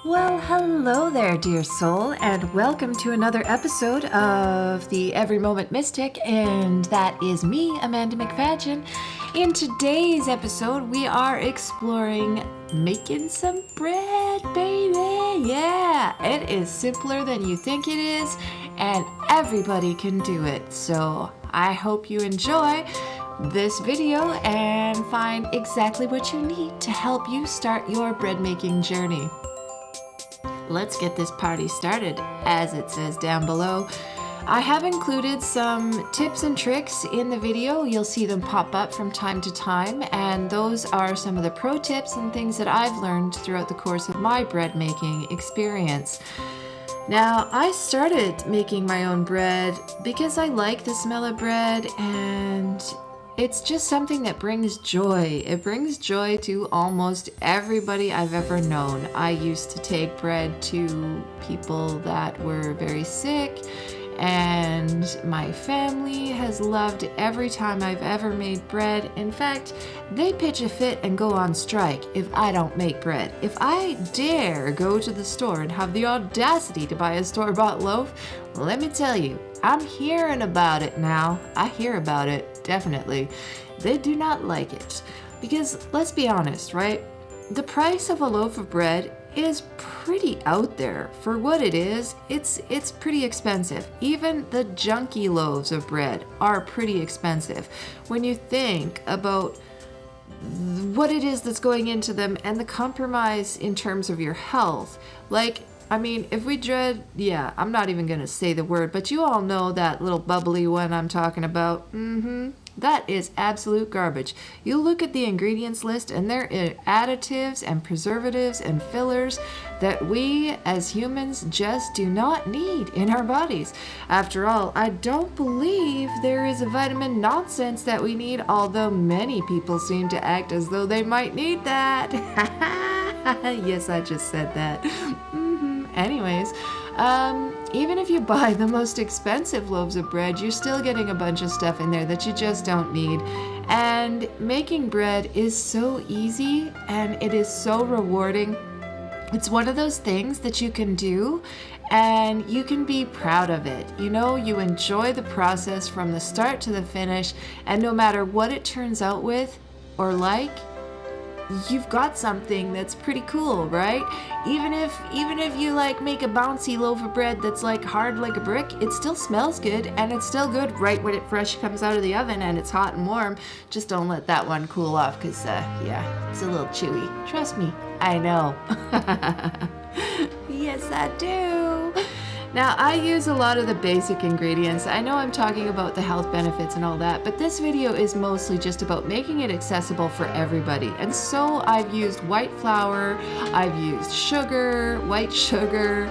Well, hello there, dear soul, and welcome to another episode of the Every Moment Mystic, and that is me, Amanda McFadgen. In today's episode, we are exploring making some bread, baby. Yeah, it is simpler than you think it is, and everybody can do it. So I hope you enjoy this video and find exactly what you need to help you start your bread making journey. Let's get this party started, as it says down below. I have included some tips and tricks in the video. You'll see them pop up from time to time, and those are some of the pro tips and things that I've learned throughout the course of my bread making experience. Now, I started making my own bread because I like the smell of bread, and it's just something that brings joy. It brings joy to almost everybody I've ever known. I used to take bread to people that were very sick, and my family has loved every time I've ever made bread. In fact, they pitch a fit and go on strike if I don't make bread. If I dare go to the store and have the audacity to buy a store-bought loaf, let me tell you, I'm hearing about it now. I hear about it, definitely. They do not like it. Because let's be honest, right? The price of a loaf of bread is pretty out there. For what it is, it's pretty expensive. Even the junky loaves of bread are pretty expensive. When you think about what it is that's going into them and the compromise in terms of your health, if we dread, I'm not even going to say the word, but you all know that little bubbly one I'm talking about. That is absolute garbage. You look at the ingredients list and there are additives and preservatives and fillers that we as humans just do not need in our bodies. After all, I don't believe there is a vitamin nonsense that we need, although many people seem to act as though they might need that. Yes, I just said that. Anyways, even if you buy the most expensive loaves of bread, you're still getting a bunch of stuff in there that you just don't need. And making bread is so easy and it is so rewarding. It's one of those things that you can do and you can be proud of it. You know, you enjoy the process from the start to the finish, and no matter what it turns out with or like, you've got something that's pretty cool, right? Even if you make a bouncy loaf of bread that's hard like a brick, it still smells good, and it's still good right when it fresh comes out of the oven and it's hot and warm. Just don't let that one cool off, because it's a little chewy. Trust me, I know. Yes, I do. Now, I use a lot of the basic ingredients. I know I'm talking about the health benefits and all that, but this video is mostly just about making it accessible for everybody. And so I've used white flour, I've used sugar, white sugar.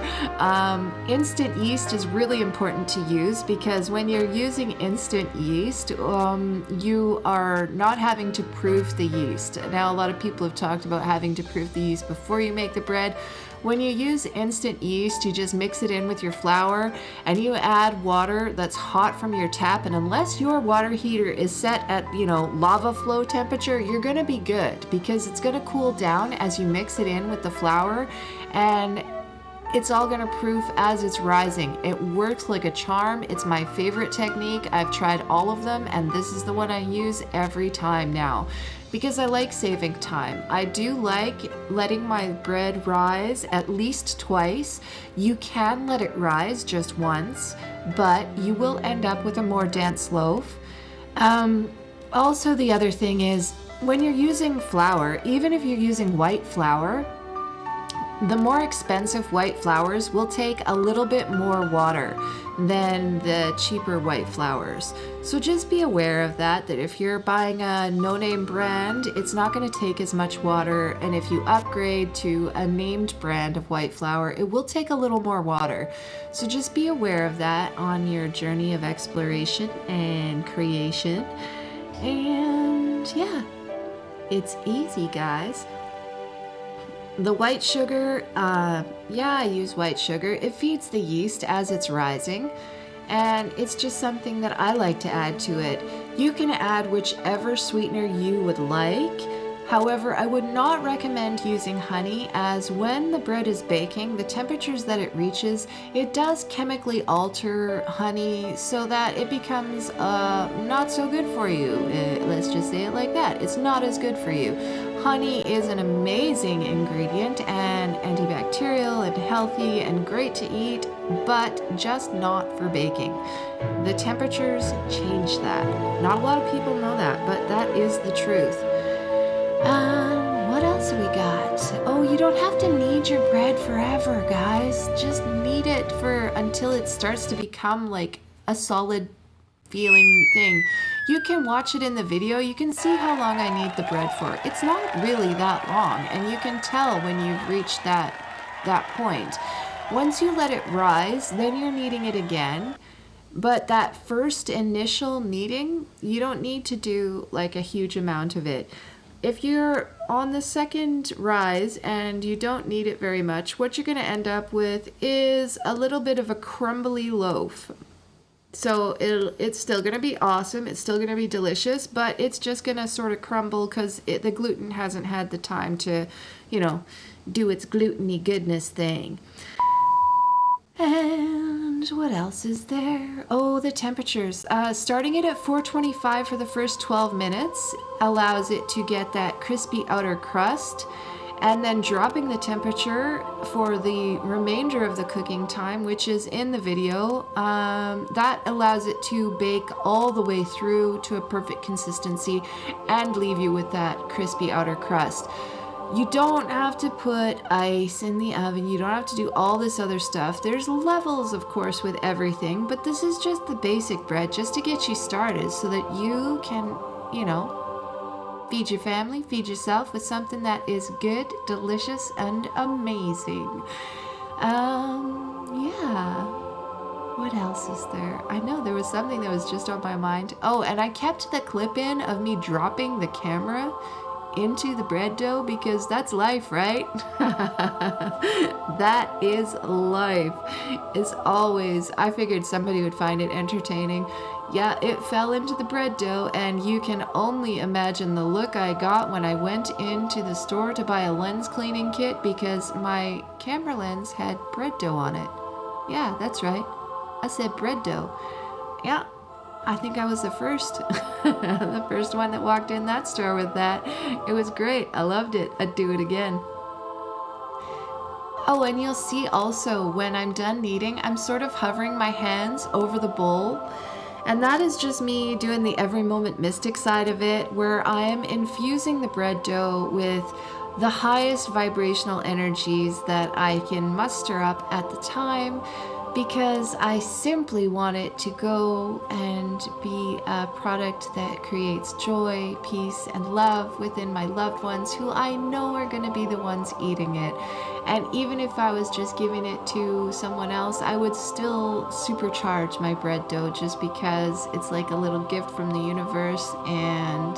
Instant yeast is really important to use because when you're using instant yeast, you are not having to proof the yeast. Now, a lot of people have talked about having to proof the yeast before you make the bread. When you use instant yeast, you just mix it in with your flour and you add water that's hot from your tap. And unless your water heater is set at, lava flow temperature, you're going to be good because it's going to cool down as you mix it in with the flour, and it's all going to proof as it's rising. It works like a charm. It's my favorite technique. I've tried all of them, and this is the one I use every time now because I like saving time. I do like letting my bread rise at least twice. You can let it rise just once, but you will end up with a more dense loaf. Also, the other thing is when you're using flour, even if you're using white flour, the more expensive white flours will take a little bit more water than the cheaper white flours. So just be aware of that if you're buying a no-name brand, it's not going to take as much water. And if you upgrade to a named brand of white flour, it will take a little more water. So just be aware of that on your journey of exploration and creation. And it's easy, guys. The white sugar, I use white sugar. It feeds the yeast as it's rising, and it's just something that I like to add to it. You can add whichever sweetener you would like. However, I would not recommend using honey, as when the bread is baking, the temperatures that it reaches, it does chemically alter honey so that it becomes not so good for you. Let's just say it like that. It's not as good for you. Honey is an amazing ingredient and antibacterial and healthy and great to eat, but just not for baking. The temperatures change that. Not a lot of people know that, but that is the truth. What else we got? Oh, you don't have to knead your bread forever, guys. Just knead it until it starts to become like a solid feeling thing. You can watch it in the video. You can see how long I knead the bread for. It's not really that long, and you can tell when you've reached that point. Once you let it rise, then you're kneading it again. But that first initial kneading, you don't need to do like a huge amount of it. If you're on the second rise and you don't knead it very much, what you're going to end up with is a little bit of a crumbly loaf. So it's still going to be awesome. It's still going to be delicious, but it's just going to sort of crumble because the gluten hasn't had the time to, do its gluten-y goodness thing. And what else is there? Oh, the temperatures. Starting it at 425 for the first 12 minutes allows it to get that crispy outer crust, and then dropping the temperature for the remainder of the cooking time, which is in the video, that allows it to bake all the way through to a perfect consistency and leave you with that crispy outer crust. You don't have to put ice in the oven. You don't have to do all this other stuff. There's levels, of course, with everything, but this is just the basic bread just to get you started so that you can, feed your family, feed yourself with something that is good, delicious, and amazing. Yeah. What else is there? I know there was something that was just on my mind. Oh, and I kept the clip in of me dropping the camera into the bread dough because that's life, right? That is life. As always, I figured somebody would find it entertaining. Yeah, it fell into the bread dough, and you can only imagine the look I got when I went into the store to buy a lens cleaning kit because my camera lens had bread dough on it. Yeah, that's right. I said bread dough. Yeah. I think I was the first, the first one that walked in that store with that. It was great. I loved it. I'd do it again. Oh, and you'll see also when I'm done kneading, I'm sort of hovering my hands over the bowl. And that is just me doing the every moment mystic side of it, where I am infusing the bread dough with the highest vibrational energies that I can muster up at the time, because I simply want it to go and be a product that creates joy, peace, and love within my loved ones who I know are going to be the ones eating it. And even if I was just giving it to someone else, I would still supercharge my bread dough just because it's like a little gift from the universe, and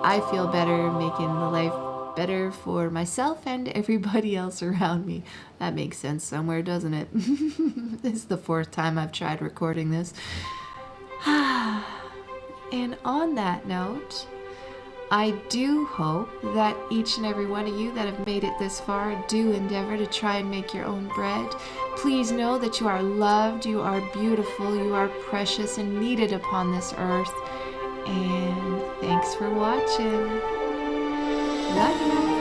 I feel better making the life better for myself and everybody else around me. That makes sense somewhere, doesn't it? This is the 4th time I've tried recording this. And on that note, I do hope that each and every one of you that have made it this far do endeavor to try and make your own bread. Please know that you are loved, you are beautiful, you are precious and needed upon this earth. And thanks for watching. Love you.